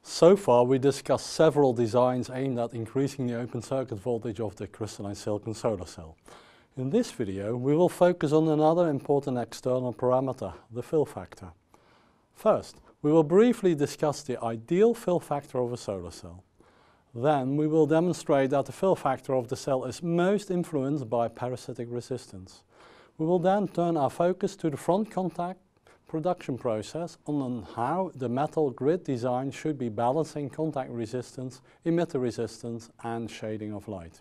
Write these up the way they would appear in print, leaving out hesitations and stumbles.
So far we discussed several designs aimed at increasing the open circuit voltage of the crystalline silicon solar cell. In this video we will focus on another important external parameter, the fill factor. First, we will briefly discuss the ideal fill factor of a solar cell. Then we will demonstrate that the fill factor of the cell is most influenced by parasitic resistance. We will then turn our focus to the front contact production process on how the metal grid design should be balancing contact resistance, emitter resistance and shading of light.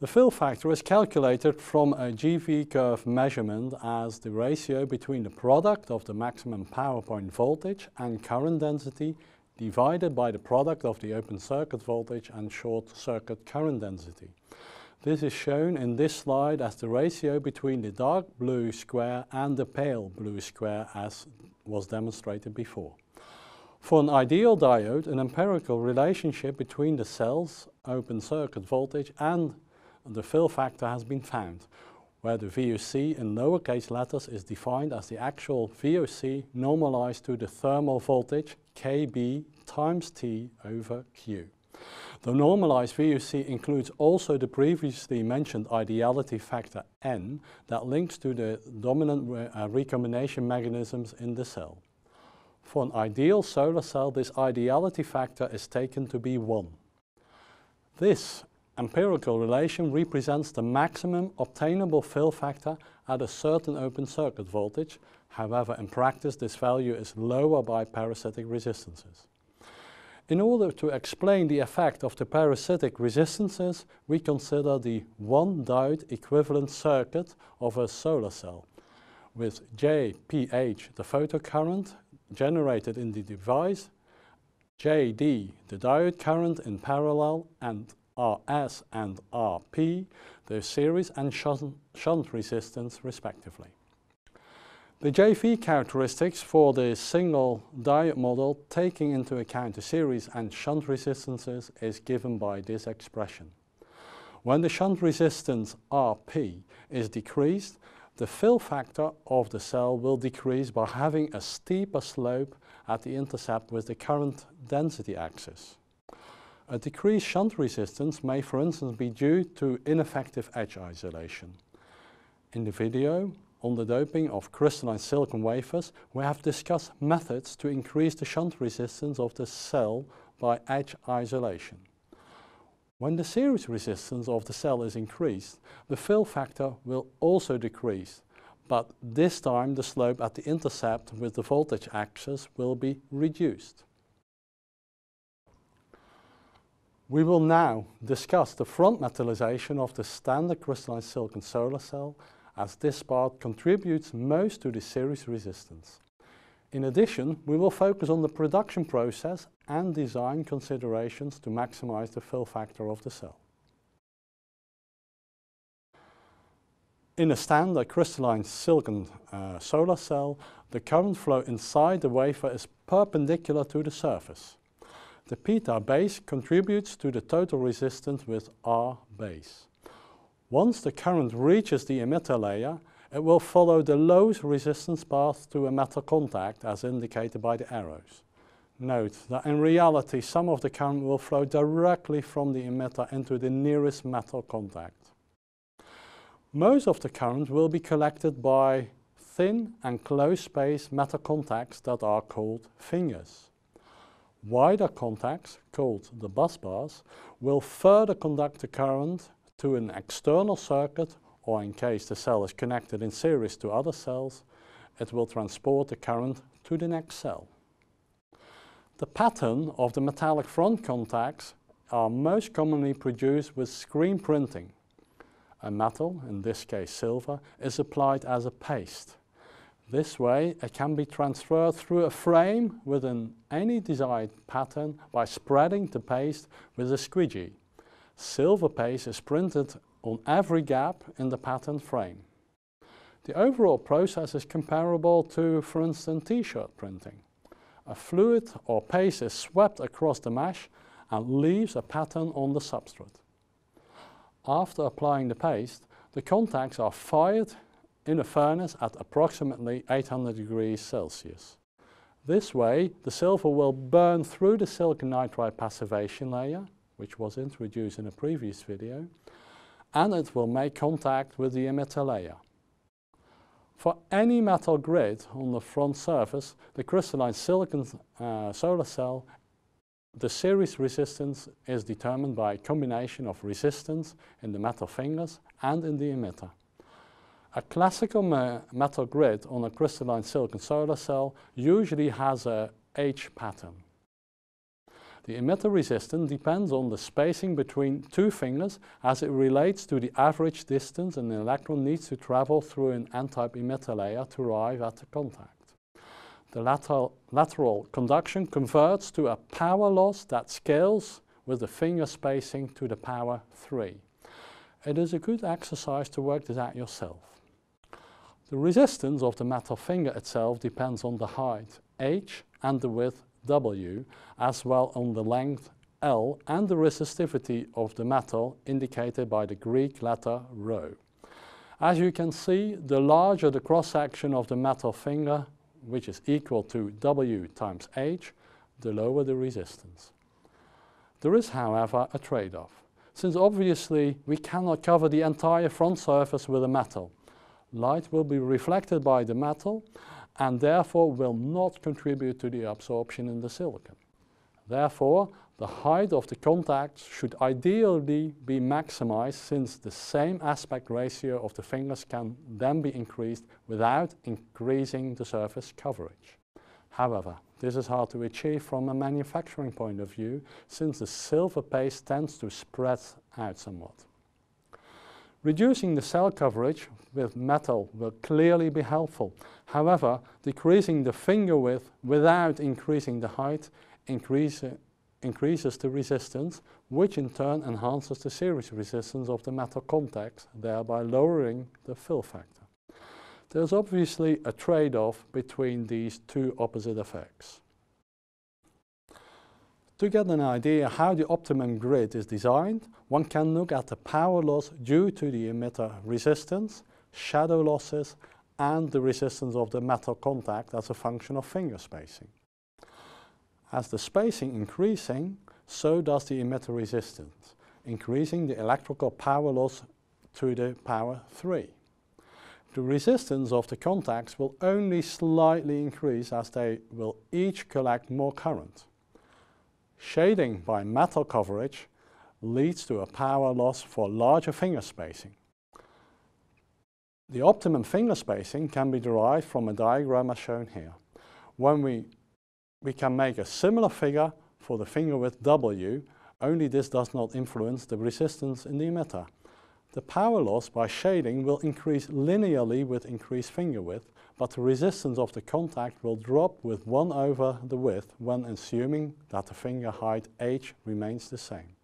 The fill factor is calculated from a GV curve measurement as the ratio between the product of the maximum power point voltage and current density divided by the product of the open circuit voltage and short circuit current density. This is shown in this slide as the ratio between the dark blue square and the pale blue square as was demonstrated before. For an ideal diode, an empirical relationship between the cell's open circuit voltage and the fill factor has been found, where the VOC in lowercase letters is defined as the actual VOC normalized to the thermal voltage Kb times T over Q. The normalized VOC includes also the previously mentioned ideality factor N that links to the dominant recombination mechanisms in the cell. For an ideal solar cell, this ideality factor is taken to be 1. This empirical relation represents the maximum obtainable fill factor at a certain open circuit voltage. However, in practice, this value is lower by parasitic resistances. In order to explain the effect of the parasitic resistances, we consider the one diode equivalent circuit of a solar cell, with JPH the photocurrent generated in the device, JD the diode current in parallel, and RS and RP the series and shunt resistance respectively. The JV characteristics for the single diode model taking into account the series and shunt resistances is given by this expression. When the shunt resistance Rp is decreased, the fill factor of the cell will decrease by having a steeper slope at the intercept with the current density axis. A decreased shunt resistance may for instance be due to ineffective edge isolation. In the video on the doping of crystalline silicon wafers, we have discussed methods to increase the shunt resistance of the cell by edge isolation. When the series resistance of the cell is increased, the fill factor will also decrease, but this time the slope at the intercept with the voltage axis will be reduced. We will now discuss the front metallization of the standard crystalline silicon solar cell, as this part contributes most to the series resistance. In addition, we will focus on the production process and design considerations to maximize the fill factor of the cell. In a standard crystalline silicon solar cell, the current flow inside the wafer is perpendicular to the surface. The peta base contributes to the total resistance with R base. Once the current reaches the emitter layer, it will follow the lowest resistance path to a metal contact as indicated by the arrows. Note that in reality some of the current will flow directly from the emitter into the nearest metal contact. Most of the current will be collected by thin and close-spaced metal contacts that are called fingers. Wider contacts, called the bus bars, will further conduct the current to an external circuit, or in case the cell is connected in series to other cells, it will transport the current to the next cell. The pattern of the metallic front contacts are most commonly produced with screen printing. A metal, in this case silver, is applied as a paste. This way it can be transferred through a frame within any desired pattern by spreading the paste with a squeegee. Silver paste is printed on every gap in the pattern frame. The overall process is comparable to, for instance, t-shirt printing. A fluid or paste is swept across the mesh and leaves a pattern on the substrate. After applying the paste, the contacts are fired in a furnace at approximately 800 degrees Celsius. This way, the silver will burn through the silicon nitride passivation layer, which was introduced in a previous video, and it will make contact with the emitter layer. For any metal grid on the front surface, the crystalline silicon solar cell, the series resistance is determined by a combination of resistance in the metal fingers and in the emitter. A classical metal grid on a crystalline silicon solar cell usually has a H pattern. The emitter resistance depends on the spacing between two fingers as it relates to the average distance an electron needs to travel through an n-type emitter layer to arrive at the contact. The lateral conduction converts to a power loss that scales with the finger spacing to the power 3. It is a good exercise to work this out yourself. The resistance of the metal finger itself depends on the height, h, and the width, w, as well on the length, l, and the resistivity of the metal indicated by the Greek letter rho. As you can see, the larger the cross-section of the metal finger, which is equal to w times h, the lower the resistance. There is, however, a trade-off, since obviously we cannot cover the entire front surface with a metal. Light will be reflected by the metal and therefore will not contribute to the absorption in the silicon. Therefore, the height of the contacts should ideally be maximized, since the same aspect ratio of the fingers can then be increased without increasing the surface coverage. However, this is hard to achieve from a manufacturing point of view, since the silver paste tends to spread out somewhat. Reducing the cell coverage with metal will clearly be helpful. However, decreasing the finger width without increasing the height increases the resistance, which in turn enhances the series resistance of the metal contacts, thereby lowering the fill factor. There is obviously a trade-off between these two opposite effects. To get an idea how the optimum grid is designed, one can look at the power loss due to the emitter resistance, shadow losses, and the resistance of the metal contact as a function of finger spacing. As the spacing increasing, so does the emitter resistance, increasing the electrical power loss to the power 3. The resistance of the contacts will only slightly increase as they will each collect more current. Shading by metal coverage leads to a power loss for larger finger spacing. The optimum finger spacing can be derived from a diagram as shown here. When we can make a similar figure for the finger width W, only this does not influence the resistance in the emitter. The power loss by shading will increase linearly with increased finger width, but the resistance of the contact will drop with 1 over the width when assuming that the finger height h remains the same.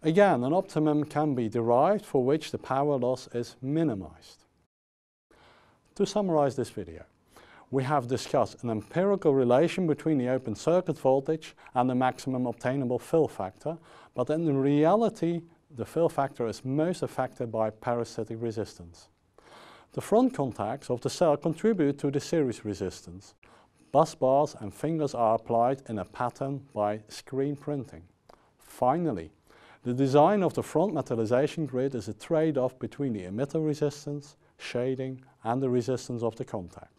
Again, an optimum can be derived for which the power loss is minimized. To summarize this video, we have discussed an empirical relation between the open circuit voltage and the maximum obtainable fill factor, but in reality the fill factor is most affected by parasitic resistance. The front contacts of the cell contribute to the series resistance. Bus bars and fingers are applied in a pattern by screen printing. Finally, the design of the front metallization grid is a trade-off between the emitter resistance, shading, and the resistance of the contact.